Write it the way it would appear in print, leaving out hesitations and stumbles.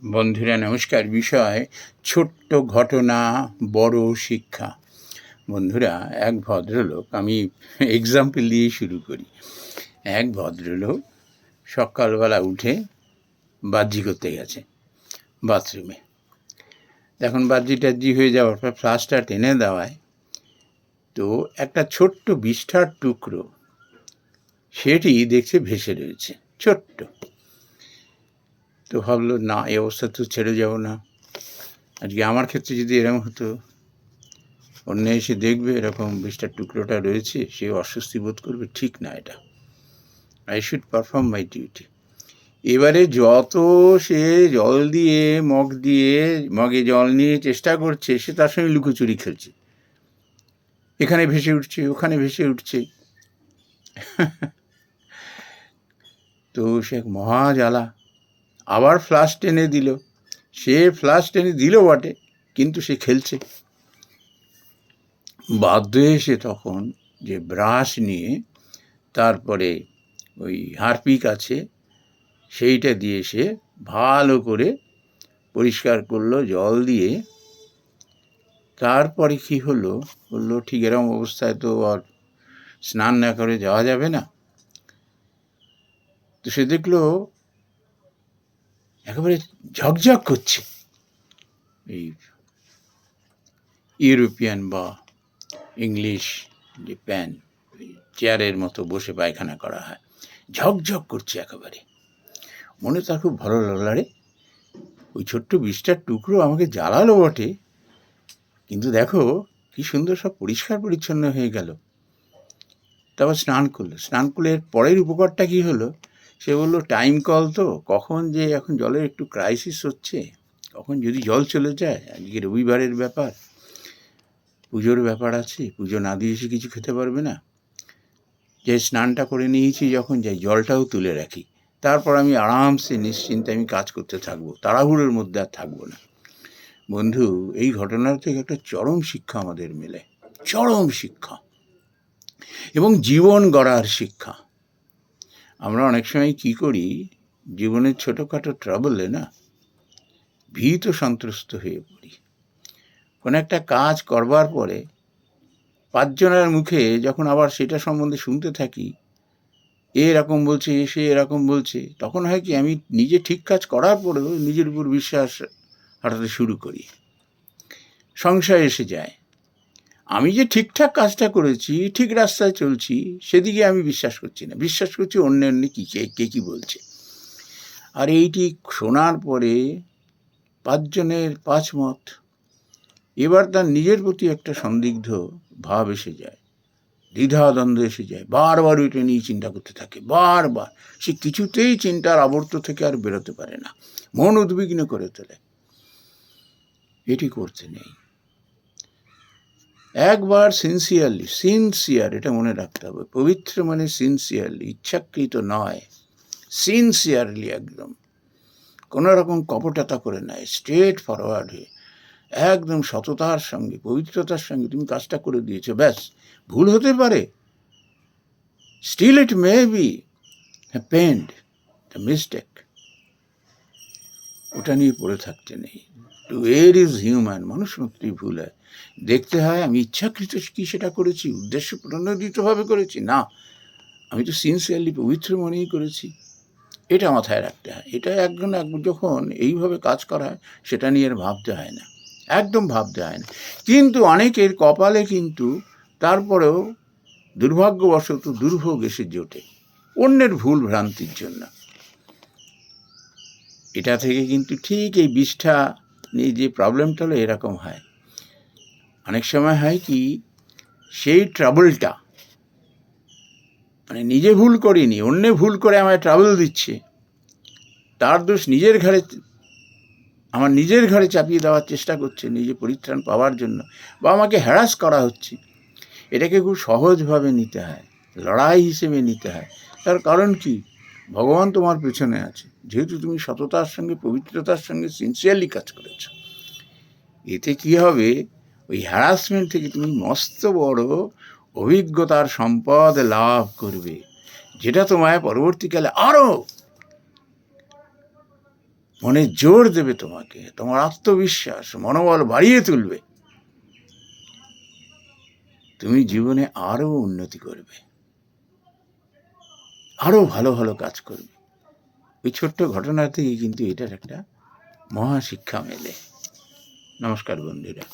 বন্ধুরা নমস্কার। বিষয় ছোট্ট ঘটনা বড় শিক্ষা। বন্ধুরা, এক ভদ্রলোক, আমি এক্সাম্পল দিয়ে শুরু করি। এক ভদ্রলোক সকালবেলা উঠে বাহ্যি করতে গেছে বাথরুমে। এখন বাহ্যি টাহ্যি হয়ে যাওয়ার পর ফ্লাশটা টেনে দেওয়ায় তো একটা ছোট্ট বিষ্ঠার টুকরো সেটি দেখছে ভেসে রয়েছে, ছোট্ট। তো ভাবলো, না, এই অবস্থা তো ছেড়ে যাব না। আজকে আমার ক্ষেত্রে যদি এরকম হতো, অন্য এসে দেখবে এরকম বিষ্ঠার টুকরোটা রয়েছে, সে অস্বস্তি বোধ করবে। ঠিক না এটা। I should perform my duty. এবারে যত সে জল দিয়ে মগে জল নিয়ে চেষ্টা করছে, সে তার সঙ্গে লুকোচুরি খেলছে। এখানে ভেসে উঠছে, ওখানে ভেসে উঠছে। তো সে মহা জ্বালা। আবার ফ্লাশ টেনে দিল। সে ফ্লাশ টেনে দিল বটে, কিন্তু সে খেলছে। বাধ্য এসে তখন যে ব্রাশ নিয়ে, তারপরে ওই হারপিক আছে, সেইটা দিয়ে সে ভালো করে পরিষ্কার করলো জল দিয়ে। তারপরে কি হলো, বললো, ঠিক এরকম অবস্থায় তো আর স্নান না করে যাওয়া যাবে না। তো সে দেখলো একেবারে ঝকঝক করছে এই ইউরোপিয়ান বা ইংলিশ যে প্যান, চেয়ারের মতো বসে পায়খানা করা হয়, ঝকঝক করছে একেবারে। মনে তার খুব ভালো লাগলো, রে ওই ছোট্ট বিষ্ঠার টুকরো আমাকে জ্বালালো বটে, কিন্তু দেখো কি সুন্দর সব পরিষ্কার পরিচ্ছন্ন হয়ে গেল। তারপর স্নান করলো। স্নান করলে এর পরের উপকারটা কি হলো, সে বললো, টাইম কল তো, কখন যে এখন জলের একটু ক্রাইসিস হচ্ছে, কখন যদি জল চলে যায়। আজকে রবিবারের ব্যাপার, পুজোর ব্যাপার আছে, পুজো না দিয়ে এসে কিছু খেতে পারবে না। যে স্নানটা করে নিয়েছি, যখন যাই জলটাও তুলে রাখি, তারপর আমি আরামসে নিশ্চিন্তে আমি কাজ করতে থাকবো, তাড়াহুড়োর মধ্যে আর থাকবো না। বন্ধু, এই ঘটনার থেকে একটা চরম শিক্ষা আমাদের মেলে, চরম শিক্ষা, এবং জীবন গড়ার শিক্ষা। আমরা অনেক সময় কি করি, জীবনের ছোটোখাটো ট্রাবলে না ভীত সন্ত্রস্ত হয়ে পড়ি। কোনো একটা কাজ করবার পরে 5 জনের মুখে যখন আবার সেটা সম্বন্ধে শুনতে থাকি, এরকম বলছে, সে এরকম বলছে, তখন হয় কি, আমি নিজে ঠিক কাজ করার পরেও নিজের উপর বিশ্বাস হারাতে শুরু করি। সংশয় এসে যায়। আমি যে ঠিকঠাক কাজটা করেছি, ঠিক রাস্তায় চলছি, সেদিকে আমি বিশ্বাস করছি না, বিশ্বাস করছি অন্য কে কী বলছে। আর এইটি শোনার পরে 5 জনের 5 মত। এবার তার নিজের প্রতি একটা সন্দিগ্ধ ভাব এসে যায়, দ্বিধাদ্বন্দ্ব এসে যায়। বারবার ওইটা নিয়ে চিন্তা করতে থাকে, বারবার। সে কিছুতেই চিন্তার আবর্ত থেকে আর বেরোতে পারে না, মন উদ্বিগ্ন করে তোলে। এটি করতে নেই। একবার সিনসিয়ার, এটা মনে রাখতে হবে। পবিত্র মানে সিনসিয়ারলি, ইচ্ছাকৃত নয়, সিনসিয়ারলি, একদম কোনো রকম কপটতা করে নয়, স্ট্রেট ফরওয়ার্ড হয়ে একদম সততার সঙ্গে, পবিত্রতার সঙ্গে তুমি কাজটা করে দিয়েছো। ব্যাস, ভুল হতে পারে, still it may be happened the mistake, ওটা নিয়ে পড়ে থাকতে নেই। টু এর ইজ হিউম্যান, মানুষ মাত্রই ভুল হয়। দেখতে হয় আমি ইচ্ছাকৃত কি সেটা করেছি, উদ্দেশ্য প্রণোদিতভাবে করেছি, না, আমি তো সিনসিয়ারলি পবিত্র মনেই করেছি। এটা মাথায় রাখতে হয়। এটা যখন এইভাবে কাজ করা হয়, সেটা নিয়ে আর ভাবতে হয় না, একদম ভাবতে হয় না। কিন্তু অনেকের কপালে কিন্তু তারপরেও দুর্ভাগ্যবশত দুর্ভোগ এসে জোটে অন্যের ভুল ভ্রান্তির জন্য। এটা থেকে কিন্তু ঠিক এই বিষ্ঠা নিয়ে যে প্রবলেমটা হলো, এরকম হয়। অনেক সময় হয় কি, সেই ট্রাবলটা মানে নিজে ভুল করিনি, অন্য ভুল করে আমায় ট্রাবল দিচ্ছে, তার দোষ আমার নিজের ঘাড়ে চাপিয়ে দেওয়ার চেষ্টা করছে নিজে পরিত্রাণ পাওয়ার জন্য, বা আমাকে হ্যারাস করা হচ্ছে। এটাকে খুব সহজভাবে নিতে হয়, লড়াই হিসেবে নিতে হয়। তার কারণ কি, ভগবান তোমার পেছনে আছে, যেহেতু তুমি সততার সঙ্গে, পবিত্রতার সঙ্গে সিনসিয়ারলি কাজ করেছ। এতে কি হবে, ওই হ্যারাসমেন্ট থেকে তুমি মস্ত বড় অভিজ্ঞতার সম্পদ লাভ করবে, যেটা তোমায় পরবর্তীকালে আরও মনে জোর দেবে তোমাকে, তোমার আত্মবিশ্বাস মনোবল বাড়িয়ে তুলবে, তুমি জীবনে আরো উন্নতি করবে, আরো ভালো ভালো কাজ করবে। ওই ছোট্ট ঘটনা থেকে কিন্তু এটার একটা মহাশিক্ষা মেলে। নমস্কার বন্ধুরা।